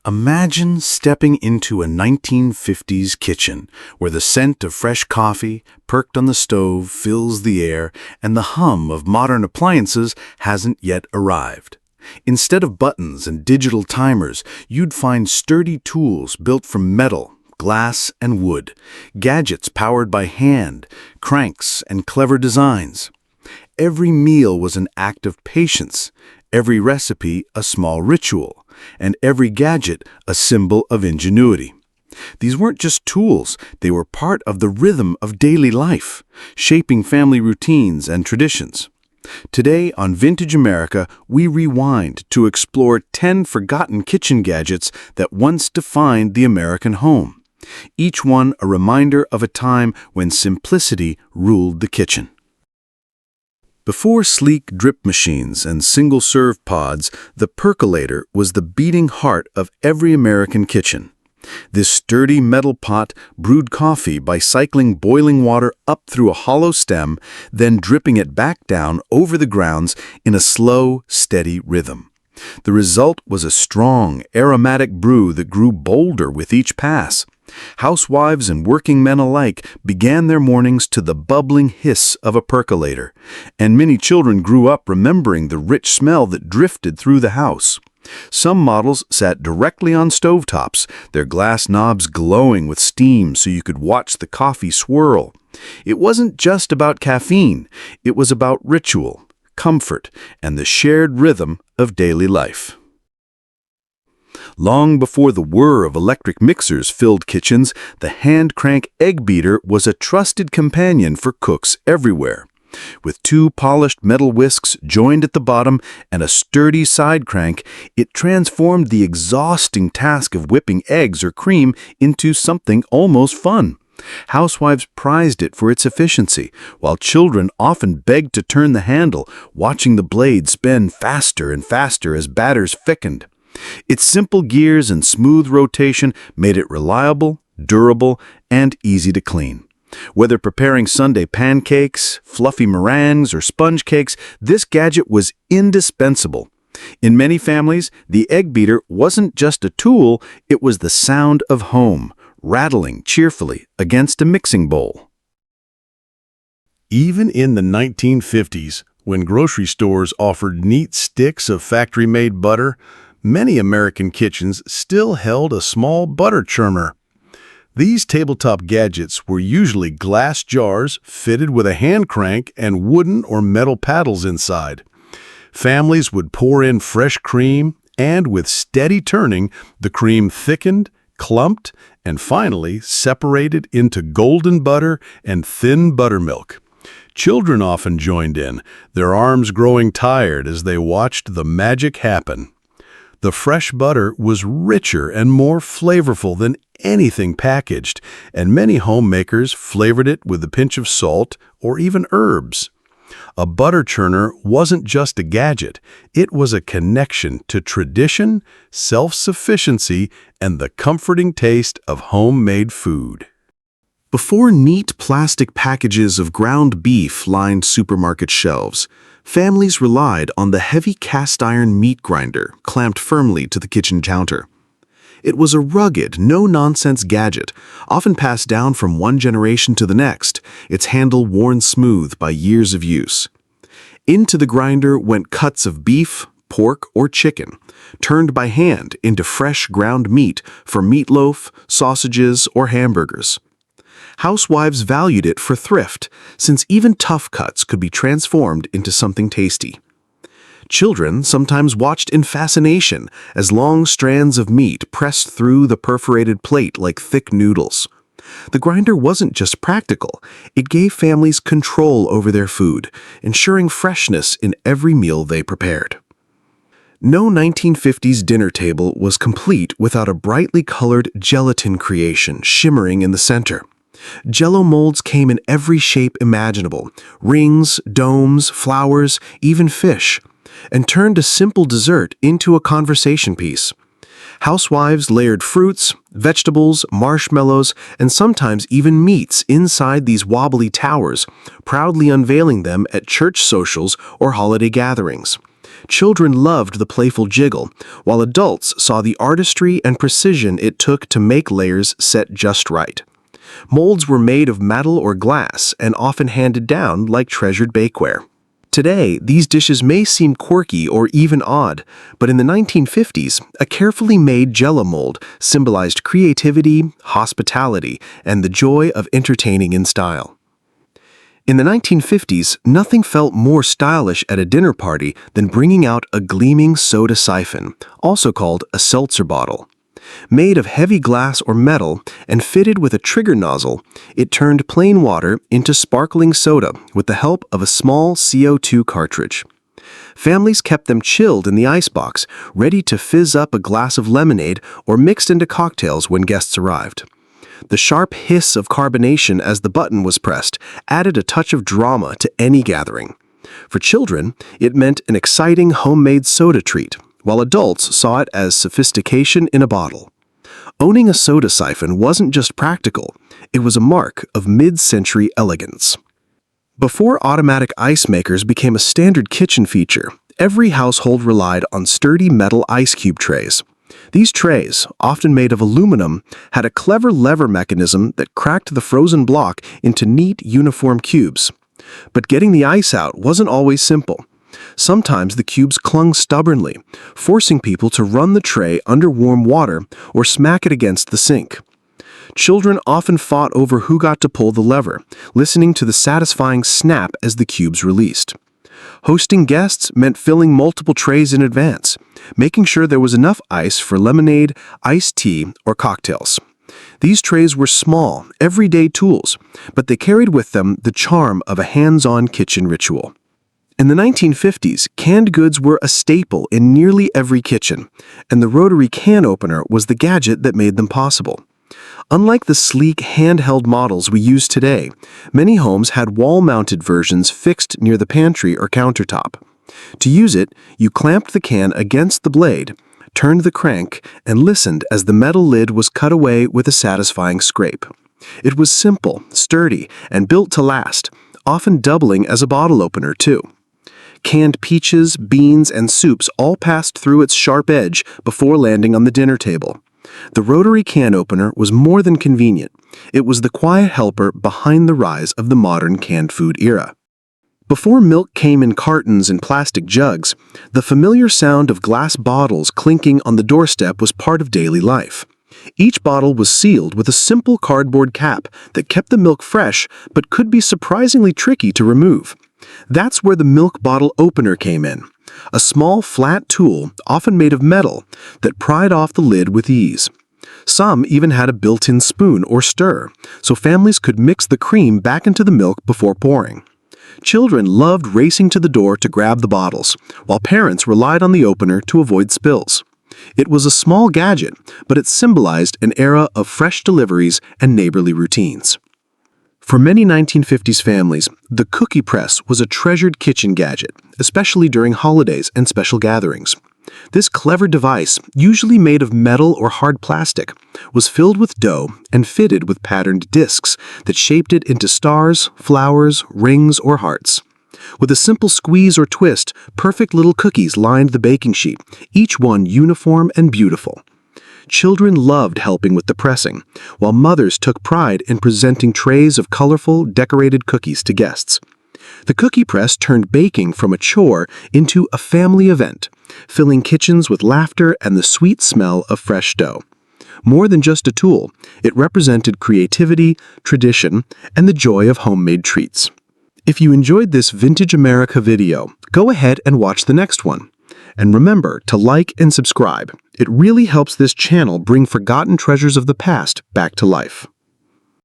Imagine stepping into a 1950s kitchen where the scent of fresh coffee, perked on the stove, fills the air, and the hum of modern appliances hasn't yet arrived. Instead of buttons and digital timers, you'd find sturdy tools built from metal, glass, and wood, gadgets powered by hand, cranks, and clever designs. Every meal was an act of patience, every recipe a small ritual, and every gadget a symbol of ingenuity. These weren't just tools, they were part of the rhythm of daily life, shaping family routines and traditions. Today on Vintage America, we rewind to explore 10 forgotten kitchen gadgets that once defined the American home. Each one a reminder of a time when simplicity ruled the kitchen. Before sleek drip machines and single-serve pods, the percolator was the beating heart of every American kitchen. This sturdy metal pot brewed coffee by cycling boiling water up through a hollow stem, then dripping it back down over the grounds in a slow, steady rhythm. The result was a strong, aromatic brew that grew bolder with each pass. Housewives and working men alike began their mornings to the bubbling hiss of a percolator, and many children grew up remembering the rich smell that drifted through the house. Some models sat directly on stovetops, their glass knobs glowing with steam so you could watch the coffee swirl. It wasn't just about caffeine, it was about ritual, comfort, and the shared rhythm of daily life. Long before the whir of electric mixers filled kitchens, the hand-crank egg beater was a trusted companion for cooks everywhere. With two polished metal whisks joined at the bottom and a sturdy side crank, it transformed the exhausting task of whipping eggs or cream into something almost fun. Housewives prized it for its efficiency, while children often begged to turn the handle, watching the blade spin faster and faster as batters thickened. Its simple gears and smooth rotation made it reliable, durable, and easy to clean. Whether preparing Sunday pancakes, fluffy meringues, or sponge cakes, this gadget was indispensable. In many families, the egg beater wasn't just a tool, it was the sound of home, rattling cheerfully against a mixing bowl. Even in the 1950s, when grocery stores offered neat sticks of factory-made butter, many American kitchens still held a small butter churner. These tabletop gadgets were usually glass jars fitted with a hand crank and wooden or metal paddles inside. Families would pour in fresh cream, and with steady turning, the cream thickened, clumped, and finally separated into golden butter and thin buttermilk. Children often joined in, their arms growing tired as they watched the magic happen. The fresh butter was richer and more flavorful than anything packaged, and many homemakers flavored it with a pinch of salt or even herbs. A butter churner wasn't just a gadget, it was a connection to tradition, self-sufficiency, and the comforting taste of homemade food. Before neat plastic packages of ground beef lined supermarket shelves, families relied on the heavy cast-iron meat grinder clamped firmly to the kitchen counter. It was a rugged, no-nonsense gadget, often passed down from one generation to the next, its handle worn smooth by years of use. Into the grinder went cuts of beef, pork, or chicken, turned by hand into fresh ground meat for meatloaf, sausages, or hamburgers. Housewives valued it for thrift, since even tough cuts could be transformed into something tasty. Children sometimes watched in fascination as long strands of meat pressed through the perforated plate like thick noodles. The grinder wasn't just practical, it gave families control over their food, ensuring freshness in every meal they prepared. No 1950s dinner table was complete without a brightly colored gelatin creation shimmering in the center. Jell-O molds came in every shape imaginable, rings, domes, flowers, even fish, and turned a simple dessert into a conversation piece. Housewives layered fruits, vegetables, marshmallows, and sometimes even meats inside these wobbly towers, proudly unveiling them at church socials or holiday gatherings. Children loved the playful jiggle, while adults saw the artistry and precision it took to make layers set just right. Molds were made of metal or glass and often handed down like treasured bakeware. Today, these dishes may seem quirky or even odd, but in the 1950s, a carefully made Jell-O mold symbolized creativity, hospitality, and the joy of entertaining in style. In the 1950s, nothing felt more stylish at a dinner party than bringing out a gleaming soda siphon, also called a seltzer bottle. Made of heavy glass or metal and fitted with a trigger nozzle, it turned plain water into sparkling soda with the help of a small CO2 cartridge. Families kept them chilled in the icebox, ready to fizz up a glass of lemonade or mixed into cocktails when guests arrived. The sharp hiss of carbonation as the button was pressed added a touch of drama to any gathering. For children, it meant an exciting homemade soda treat, while adults saw it as sophistication in a bottle. Owning a soda siphon wasn't just practical, it was a mark of mid-century elegance. Before automatic ice makers became a standard kitchen feature, every household relied on sturdy metal ice cube trays. These trays, often made of aluminum, had a clever lever mechanism that cracked the frozen block into neat, uniform cubes. But getting the ice out wasn't always simple. Sometimes the cubes clung stubbornly, forcing people to run the tray under warm water or smack it against the sink. Children often fought over who got to pull the lever, listening to the satisfying snap as the cubes released. Hosting guests meant filling multiple trays in advance, making sure there was enough ice for lemonade, iced tea, or cocktails. These trays were small, everyday tools, but they carried with them the charm of a hands-on kitchen ritual. In the 1950s, canned goods were a staple in nearly every kitchen, and the rotary can opener was the gadget that made them possible. Unlike the sleek handheld models we use today, many homes had wall-mounted versions fixed near the pantry or countertop. To use it, you clamped the can against the blade, turned the crank, and listened as the metal lid was cut away with a satisfying scrape. It was simple, sturdy, and built to last, often doubling as a bottle opener too. Canned peaches, beans, and soups all passed through its sharp edge before landing on the dinner table. The rotary can opener was more than convenient. It was the quiet helper behind the rise of the modern canned food era. Before milk came in cartons and plastic jugs, the familiar sound of glass bottles clinking on the doorstep was part of daily life. Each bottle was sealed with a simple cardboard cap that kept the milk fresh but could be surprisingly tricky to remove. That's where the milk bottle opener came in, a small flat tool, often made of metal, that pried off the lid with ease. Some even had a built-in spoon or stir, so families could mix the cream back into the milk before pouring. Children loved racing to the door to grab the bottles, while parents relied on the opener to avoid spills. It was a small gadget, but it symbolized an era of fresh deliveries and neighborly routines. For many 1950s families, the cookie press was a treasured kitchen gadget, especially during holidays and special gatherings. This clever device, usually made of metal or hard plastic, was filled with dough and fitted with patterned discs that shaped it into stars, flowers, rings, or hearts. With a simple squeeze or twist, perfect little cookies lined the baking sheet, each one uniform and beautiful. Children loved helping with the pressing, while mothers took pride in presenting trays of colorful, decorated cookies to guests. The cookie press turned baking from a chore into a family event, filling kitchens with laughter and the sweet smell of fresh dough. More than just a tool, it represented creativity, tradition, and the joy of homemade treats. If you enjoyed this Vintage America video, go ahead and watch the next one. And remember to like and subscribe. It really helps this channel bring forgotten treasures of the past back to life.